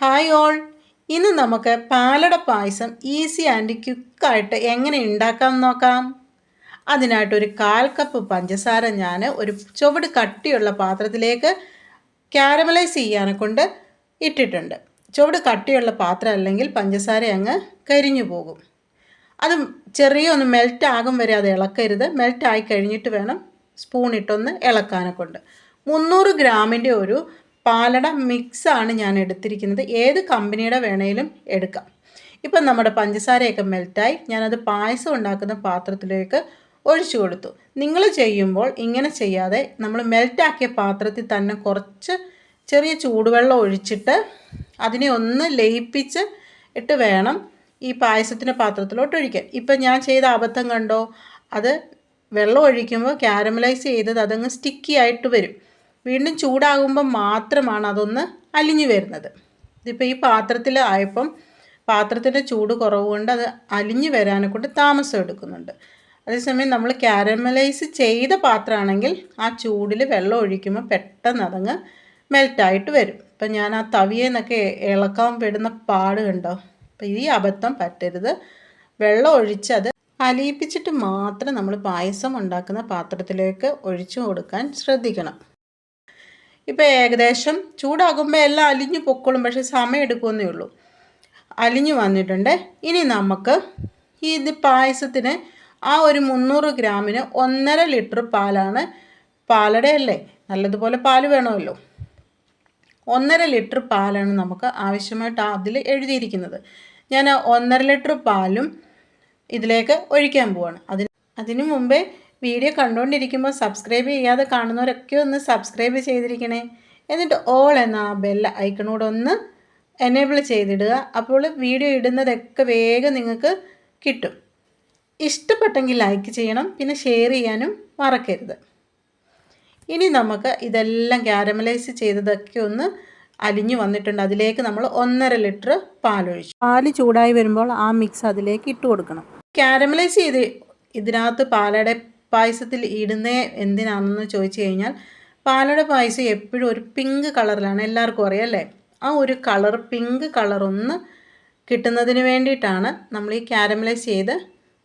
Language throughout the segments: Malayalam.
ഹായ് ഓൾ, ഇന്ന് നമുക്ക് പാലട പായസം ഈസി ആൻഡ് ക്വിക്കായിട്ട് എങ്ങനെ ഉണ്ടാക്കാം നോക്കാം. അതിനായിട്ടൊരു 1/4 കപ്പ് പഞ്ചസാര ഞാൻ ഒരു ചുവട് കട്ടിയുള്ള പാത്രത്തിലേക്ക് കാരമലൈസ് ചെയ്യാനെ കൊണ്ട് ഇട്ടിട്ടുണ്ട്. ചുവട് കട്ടിയുള്ള പാത്രം അല്ലെങ്കിൽ പഞ്ചസാര അങ്ങ് കരിഞ്ഞു പോകും. അത് ചെറിയൊന്ന് മെൽറ്റ് ആകും വരെ അത് ഇളക്കരുത്. മെൽറ്റ് ആയി കഴിഞ്ഞിട്ട് വേണം സ്പൂൺ ഇട്ടൊന്ന് ഇളക്കാനെ കൊണ്ട്. 300 ഗ്രാമിൻ്റെ ഒരു പാലട മിക്സാണ് ഞാൻ എടുത്തിരിക്കുന്നത്. ഏത് കമ്പനിയുടെ വേണേലും എടുക്കാം. ഇപ്പം നമ്മുടെ പഞ്ചസാരയൊക്കെ മെൽറ്റായി ഞാനത് പായസം ഉണ്ടാക്കുന്ന പാത്രത്തിലേക്ക് ഒഴിച്ചു കൊടുത്തു. നിങ്ങൾ ചെയ്യുമ്പോൾ ഇങ്ങനെ ചെയ്യാതെ നമ്മൾ മെൽറ്റാക്കിയ പാത്രത്തിൽ തന്നെ കുറച്ച് ചെറിയ ചൂടുവെള്ളം ഒഴിച്ചിട്ട് അതിനെ ഒന്ന് ലയിപ്പിച്ച് ഇട്ട് വേണം ഈ പായസത്തിൻ്റെ പാത്രത്തിലോട്ട് ഒഴിക്കാൻ. ഇപ്പം ഞാൻ ചെയ്ത അബദ്ധം കണ്ടോ, അത് വെള്ളം ഒഴിക്കുമ്പോൾ കാരമലൈസ് ചെയ്തത് അതങ്ങ് സ്റ്റിക്കി ആയിട്ട് വരും. വീണ്ടും ചൂടാകുമ്പോൾ മാത്രമാണ് അതൊന്ന് അലിഞ്ഞു വരുന്നത്. ഇതിപ്പോൾ ഈ പാത്രത്തിൽ ആയപ്പം പാത്രത്തിൻ്റെ ചൂട് കുറവ് കൊണ്ട് അത് അലിഞ്ഞു വരാനെ കൊണ്ട് താമസം എടുക്കുന്നുണ്ട്. അതേസമയം നമ്മൾ കാരമലൈസ് ചെയ്ത പാത്രമാണെങ്കിൽ ആ ചൂടിൽ വെള്ളം ഒഴിക്കുമ്പോൾ പെട്ടെന്ന് അതങ്ങ് മെൽറ്റായിട്ട് വരും. ഇപ്പം ഞാൻ ആ തവിയെന്നൊക്കെ ഇളക്കാൻ പെടുന്ന പാട് കണ്ടോ. അപ്പം ഈ അബദ്ധം പറ്റരുത്. വെള്ളം ഒഴിച്ച് അത് അലിയിപ്പിച്ചിട്ട് മാത്രം നമ്മൾ പായസം ഉണ്ടാക്കുന്ന പാത്രത്തിലേക്ക് ഒഴിച്ചു കൊടുക്കാൻ ശ്രദ്ധിക്കണം. ഇപ്പോൾ ഏകദേശം ചൂടാകുമ്പോൾ എല്ലാം അലിഞ്ഞു പൊക്കോളും, പക്ഷേ സമയം എടുക്കുമെന്നേ ഉള്ളൂ. അലിഞ്ഞു വന്നിട്ടുണ്ട്. ഇനി നമുക്ക് ഇത് പായസത്തിന് ആ ഒരു 300 ഗ്രാമിന് 1.5 ലിറ്റർ പാലാണ്. പാലടയല്ലേ, നല്ലതുപോലെ പാല് വേണമല്ലോ. 1.5 ലിറ്റർ പാലാണ് നമുക്ക് ആവശ്യമായിട്ട് അതിൽ എഴുതിയിരിക്കുന്നത്. ഞാൻ 1.5 ലിറ്റർ പാലും ഇതിലേക്ക് ഒഴിക്കാൻ പോവാണ്. അതിനു മുമ്പേ വീഡിയോ കണ്ടുകൊണ്ടിരിക്കുമ്പോൾ സബ്സ്ക്രൈബ് ചെയ്യാതെ കാണുന്നവരൊക്കെ ഒന്ന് സബ്സ്ക്രൈബ് ചെയ്തിരിക്കണേ. എന്നിട്ട് ഓൾ എന്ന ആ ബെൽ ഐക്കണോട് ഒന്ന് എനേബിൾ ചെയ്തിടുക. അപ്പോൾ വീഡിയോ ഇടുന്നതൊക്കെ വേഗം നിങ്ങൾക്ക് കിട്ടും. ഇഷ്ടപ്പെട്ടെങ്കിൽ ലൈക്ക് ചെയ്യണം, പിന്നെ ഷെയർ ചെയ്യാനും മറക്കരുത്. ഇനി നമുക്ക് ഇതെല്ലാം കാരമലൈസ് ചെയ്തതൊക്കെ ഒന്ന് അലിഞ്ഞു വന്നിട്ടുണ്ട്. അതിലേക്ക് നമ്മൾ 1.5 ലിറ്റർ പാലൊഴിച്ചു. പാല് ചൂടായി വരുമ്പോൾ ആ മിക്സ് അതിലേക്ക് ഇട്ട് കൊടുക്കണം. കാരമലൈസ് ചെയ്ത് ഇതിനകത്ത് പാലട പായസത്തിൽ ഇടുന്നേ എന്തിനാണെന്ന് ചോദിച്ചു കഴിഞ്ഞാൽ, പാലട പായസം എപ്പോഴും ഒരു പിങ്ക് കളറിലാണ്, എല്ലാവർക്കും അറിയാം അല്ലേ. ആ ഒരു കളർ, പിങ്ക് കളർ ഒന്ന് കിട്ടുന്നതിന് വേണ്ടിയിട്ടാണ് നമ്മൾ ഈ കാരമലൈസ് ചെയ്ത്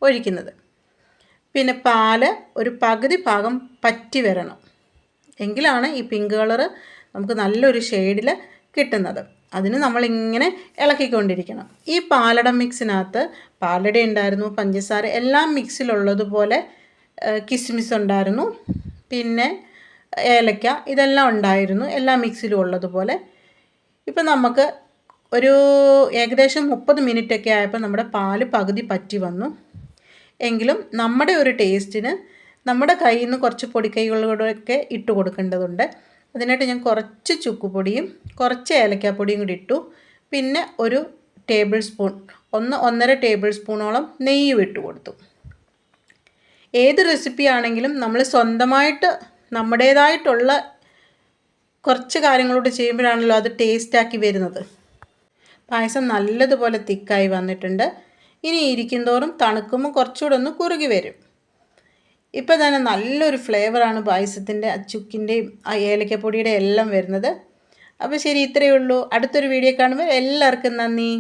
ഒഴിക്കുന്നത്. പിന്നെ പാല് ഒരു പകുതി ഭാഗം പറ്റി വരണം, എങ്കിലാണ് ഈ പിങ്ക് കളറ് നമുക്ക് നല്ലൊരു ഷെയ്ഡിൽ കിട്ടുന്നത്. അതിന് നമ്മളിങ്ങനെ ഇളക്കിക്കൊണ്ടിരിക്കണം. ഈ പാലട മിക്സിനകത്ത് പാലട ഉണ്ടായിരുന്നു, പഞ്ചസാര എല്ലാം മിക്സിലുള്ളതുപോലെ കിസ്മിസ് ഉണ്ടായിരുന്നു, പിന്നെ ഏലക്ക ഇതെല്ലാം ഉണ്ടായിരുന്നു, എല്ലാം മിക്സിലും ഉള്ളതുപോലെ. ഇപ്പം നമുക്ക് ഒരു ഏകദേശം 30 മിനിറ്റൊക്കെ ആയപ്പോൾ നമ്മുടെ പാല് പകുതി പറ്റി വന്നു. എങ്കിലും നമ്മുടെ ഒരു ടേസ്റ്റിന് നമ്മുടെ കയ്യിൽ നിന്ന് കുറച്ച് പൊടിക്കൈകളോടൊക്കെ ഇട്ട് കൊടുക്കേണ്ടതുണ്ട്. അതിനായിട്ട് ഞാൻ കുറച്ച് ചുക്കുപൊടിയും കുറച്ച് ഏലക്കാപ്പൊടിയും കൂടി ഇട്ടു. പിന്നെ ഒരു ടേബിൾ സ്പൂൺ 1.5 ടേബിൾ സ്പൂണോളം നെയ്യ് ഇട്ട് കൊടുത്തു. ഏത് റെസിപ്പി ആണെങ്കിലും നമ്മൾ സ്വന്തമായിട്ട് നമ്മുടേതായിട്ടുള്ള കുറച്ച് കാര്യങ്ങളോട് ചെയ്യുമ്പോഴാണല്ലോ അത് ടേസ്റ്റാക്കി വരുന്നത്. പായസം നല്ലതുപോലെ തിക്കായി വന്നിട്ടുണ്ട്. ഇനി ഇരിക്കുന്തോറും തണുക്കുമ്പോൾ കുറച്ചുകൂടെ ഒന്ന് കുറുകി വരും. ഇപ്പോൾ തന്നെ നല്ലൊരു ഫ്ലേവറാണ് പായസത്തിൻ്റെ, ചുക്കിൻ്റെയും ആ ഏലക്കപ്പൊടിയുടെ എല്ലാം വരുന്നത്. അപ്പോൾ ശരി, ഇത്രയേ ഉള്ളൂ. അടുത്തൊരു വീഡിയോ കാണുമ്പോൾ എല്ലാവർക്കും നന്ദി.